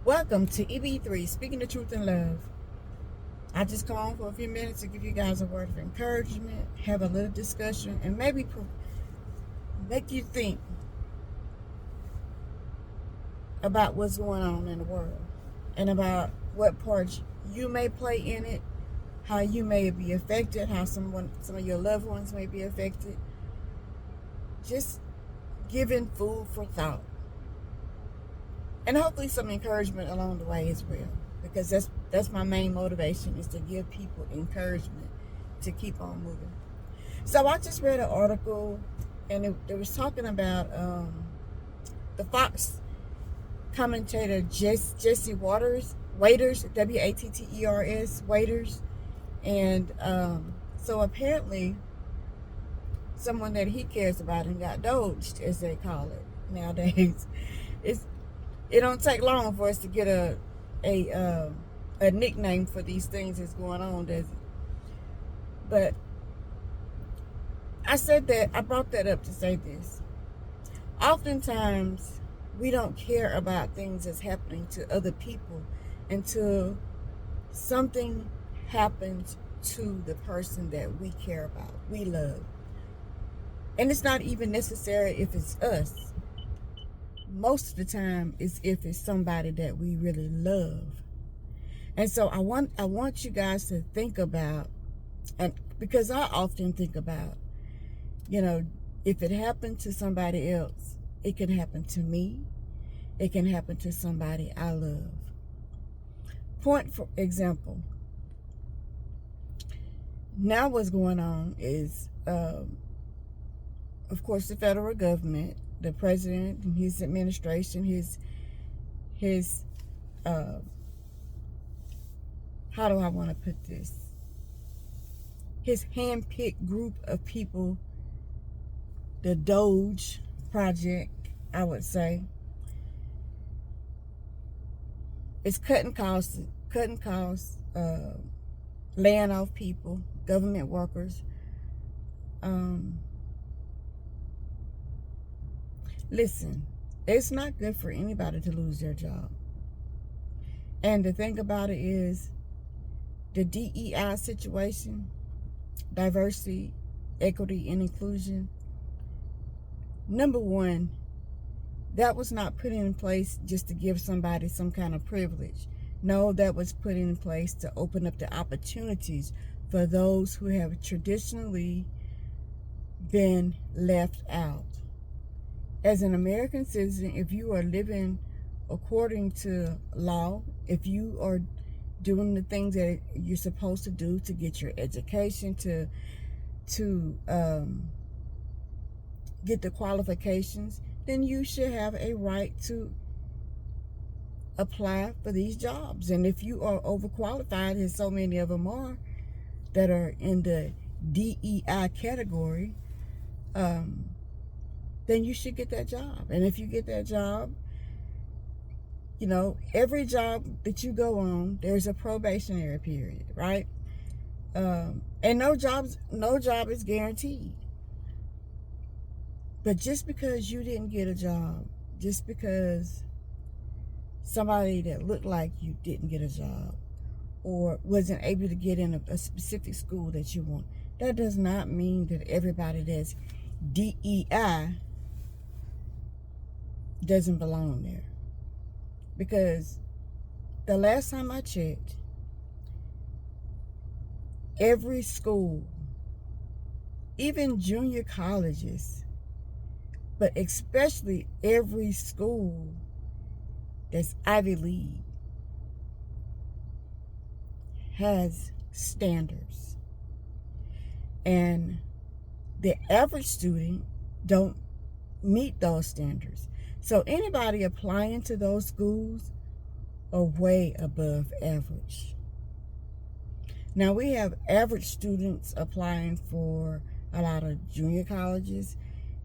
Welcome to EB3, Speaking the Truth in Love. I just come on for a few minutes to give you guys a word of encouragement, have a little discussion, and maybe make you think about what's going on in the world and about what parts you may play in it, how you may be affected, how some of your loved ones may be affected. Just giving food for thought. And hopefully some encouragement along the way as well, because that's my main motivation, is to give people encouragement to keep on moving. So I just read an article, and it was talking about the Fox commentator Jesse Watters, Watters, Waiters, and so apparently someone that he cares about and got doged, as they call it nowadays. It don't take long for us to get a nickname for these things that's going on, does it? But I brought that up to say this. Oftentimes, we don't care about things that's happening to other people until something happens to the person that we care about, we love. And it's not even necessary if it's us. Most of the time is if it's somebody that we really love. And so I want you guys to think about, and because I often think about, if it happened to somebody else, it can happen to me. It can happen to somebody I love. Point for example, now what's going on is, of course, the federal government, the president and his administration, his how do I want to put this? His hand-picked group of people, the Doge Project, I would say, is cutting costs, laying off people, government workers. Listen, it's not good for anybody to lose their job. And the thing about it is, the DEI situation, diversity, equity, and inclusion, number one, that was not put in place just to give somebody some kind of privilege. No, that was put in place to open up the opportunities for those who have traditionally been left out. As an American citizen, if you are living according to law, if you are doing the things that you're supposed to do to get your education, to get the qualifications, then you should have a right to apply for these jobs. And if you are overqualified, as so many of them are, that are in the DEI category, then you should get that job. And if you get that job, every job that you go on, there's a probationary period, right? And no job is guaranteed. But just because you didn't get a job, just because somebody that looked like you didn't get a job or wasn't able to get in a specific school that you want, that does not mean that everybody that's DEI doesn't belong there. Because the last time I checked, every school, even junior colleges, but especially every school that's Ivy League, has standards. And the average student don't meet those standards. So anybody applying to those schools are way above average. Now we have average students applying for a lot of junior colleges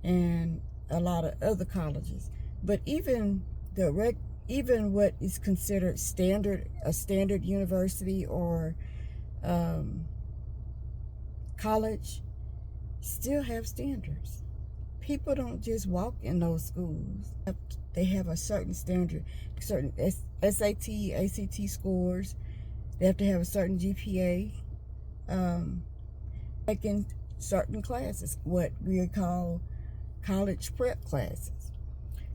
and a lot of other colleges. But even what is considered a standard university or college still have standards. People don't just walk in those schools. they have a certain standard, certain SAT, ACT scores. They have to have a certain GPA. Taking certain classes, what we call college prep classes.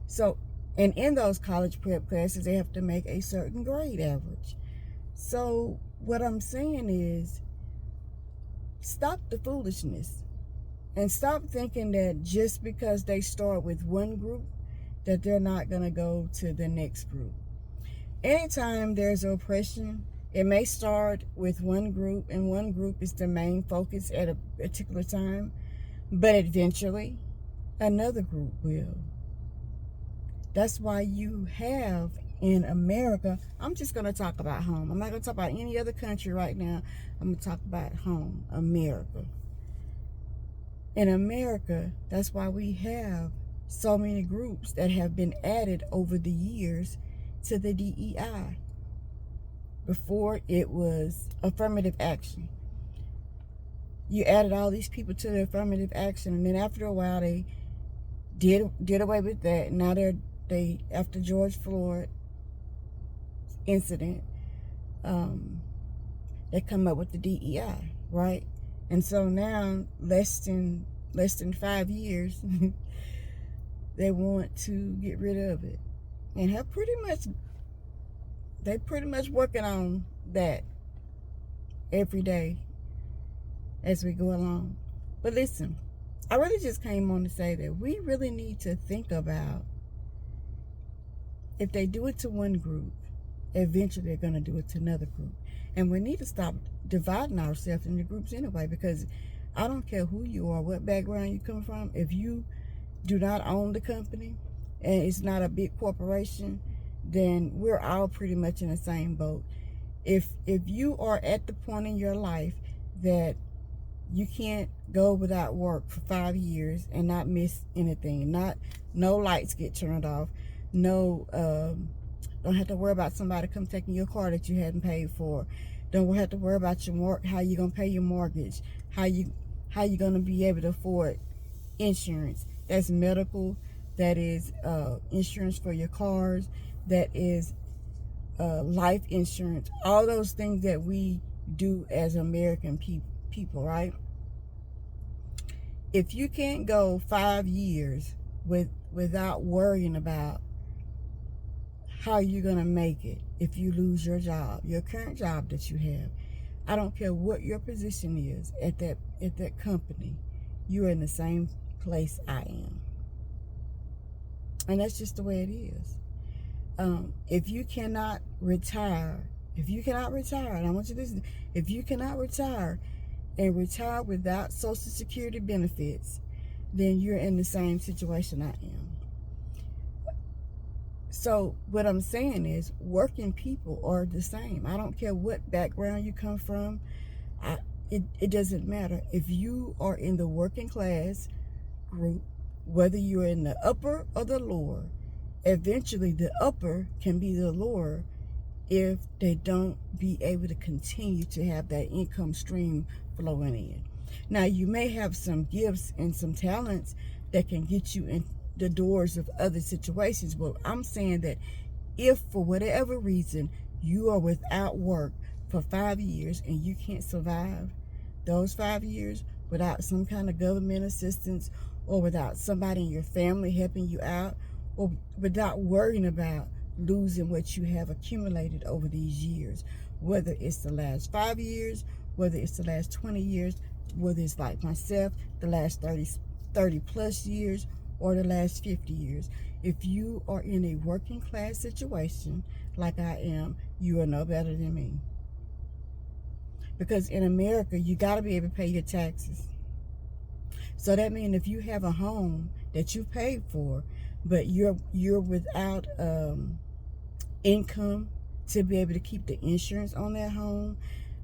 So, and in those college prep classes, they have to make a certain grade average. So, what I'm saying is, stop the foolishness and stop thinking that just because they start with one group, that they're not going to go to the next group. Anytime there's oppression, it may start with one group, and one group is the main focus at a particular time, but eventually another group will. That's why you have in America, I'm just going to talk about home. I'm not going to talk about any other country right now. I'm going to talk about home, America. In America, that's why we have so many groups that have been added over the years to the DEI. Before, it was affirmative action. You added all these people to the affirmative action, and then after a while, they did away with that. Now they after George Floyd incident, they come up with the DEI, right? And so now, less than 5 years, they want to get rid of it, and they pretty much working on that every day as we go along. But listen, I really just came on to say that we really need to think about, if they do it to one group, eventually they're going to do it to another group. And we need to stop dividing ourselves into groups anyway, because I don't care who you are, what background you come from. If you do not own the company and it's not a big corporation, then we're all pretty much in the same boat. If you are at the point in your life that you can't go without work for 5 years and not miss anything, no lights get turned off, no don't have to worry about somebody come taking your car that you hadn't paid for, don't have to worry about how you gonna pay your mortgage, how you gonna be able to afford insurance. That's medical, that is insurance for your cars, that is life insurance, all those things that we do as American people, right? If you can't go 5 years without worrying about how you're gonna make it if you lose your job, your current job that you have, I don't care what your position is at that company, you're in the same place I am. And that's just the way it is. If you cannot retire, and I want you to listen, if you cannot retire and retire without Social Security benefits, then you're in the same situation I am. So what I'm saying is, working people are the same. I don't care what background you come from. It doesn't matter. If you are in the working class group, whether you're in the upper or the lower, eventually the upper can be the lower if they don't be able to continue to have that income stream flowing in. Now, you may have some gifts and some talents that can get you in the doors of other situations, but I'm saying that if for whatever reason you are without work for 5 years and you can't survive those 5 years without some kind of government assistance, or without somebody in your family helping you out, or without worrying about losing what you have accumulated over these years, whether it's the last 5 years, whether it's the last 20 years, whether it's like myself, the last 30 plus years, or the last 50 years. If you are in a working class situation like I am, you are no better than me. Because in America, you got to be able to pay your taxes. So that means if you have a home that you paid for, but you're without income to be able to keep the insurance on that home,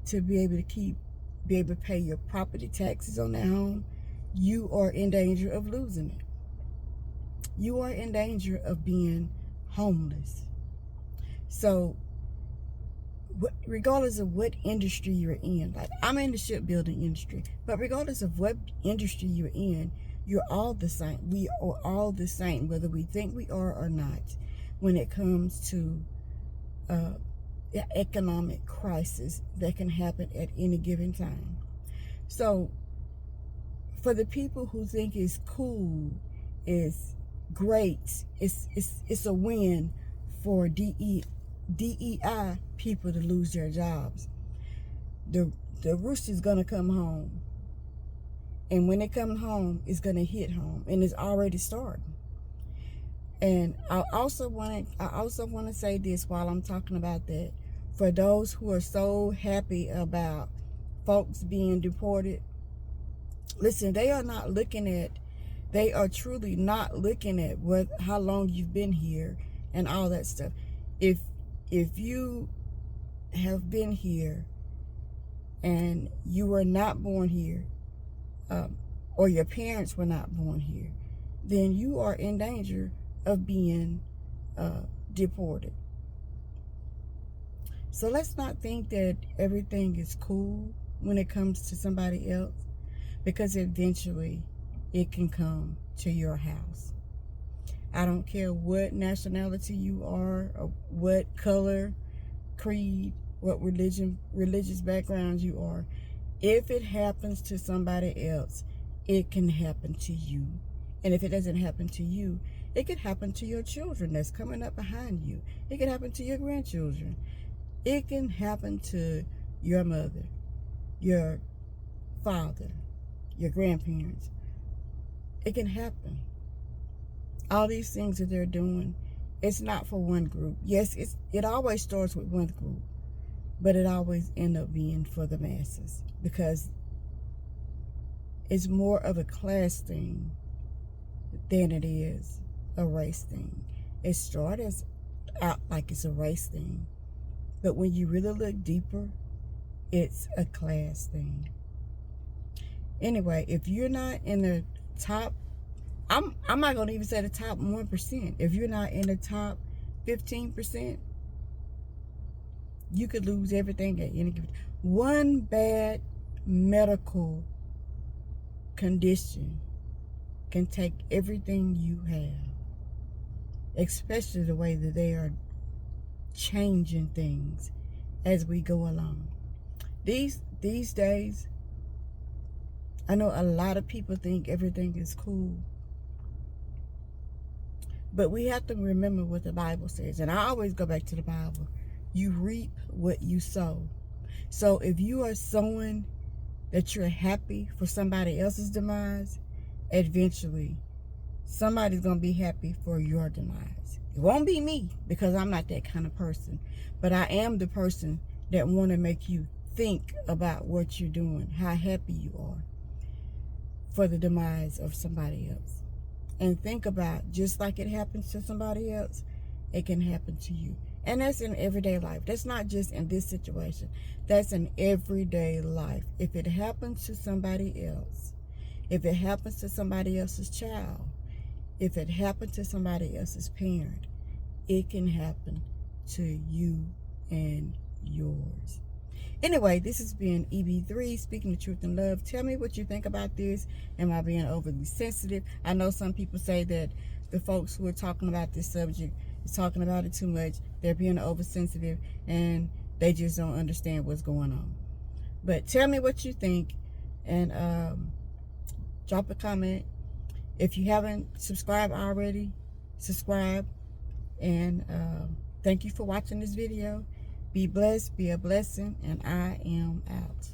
to be able to pay your property taxes on that home, you are in danger of losing it. You are in danger of being homeless. So regardless of what industry you're in, like I'm in the shipbuilding industry, but regardless of what industry you're in, You're all the same. We are all the same, whether we think we are or not, when it comes to economic crisis that can happen at any given time. So for the people who think it's cool, it's great, it's a win for DEI people to lose their jobs. The rooster's gonna come home, and when it comes home, it's gonna hit home, and it's already starting. And I also want to say this while I'm talking about that. For those who are so happy about folks being deported, listen, they are truly not looking at how long you've been here and all that stuff. If you have been here and you were not born here, or your parents were not born here, then you are in danger of being deported. So let's not think that everything is cool when it comes to somebody else, because eventually it can come to your house. I don't care what nationality you are, or what color, creed, what religious background you are. If it happens to somebody else, it can happen to you. And if it doesn't happen to you, it could happen to your children that's coming up behind you. It could happen to your grandchildren. It can happen to your mother, your father, your grandparents. It can happen. All these things that they're doing, it's not for one group. Yes, it always starts with one group, but it always ends up being for the masses, because it's more of a class thing than it is a race thing. It started out like it's a race thing, but when you really look deeper, it's a class thing. Anyway, if you're not in the top, I'm not going to even say the top 1%. If you're not in the top 15%, you could lose everything at any given time. One bad medical condition can take everything you have, especially the way that they are changing things as we go along. These days, I know a lot of people think everything is cool, but we have to remember what the Bible says. And I always go back to the Bible. You reap what you sow. So if you are sowing that you're happy for somebody else's demise, eventually somebody's going to be happy for your demise. It won't be me, because I'm not that kind of person. But I am the person that want to make you think about what you're doing, how happy you are for the demise of somebody else. And think about, just like it happens to somebody else, it can happen to you. And that's in everyday life. That's not just in this situation. That's in everyday life. If it happens to somebody else, if it happens to somebody else's child, if it happened to somebody else's parent, it can happen to you and yours. Anyway, this has been EB3, speaking the truth in love. Tell me what you think about this. Am I being overly sensitive? I know some people say that the folks who are talking about this subject is talking about it too much. They're being oversensitive, and they just don't understand what's going on. But tell me what you think, and drop a comment. If you haven't subscribed already, subscribe. And thank you for watching this video. Be blessed, be a blessing, and I am out.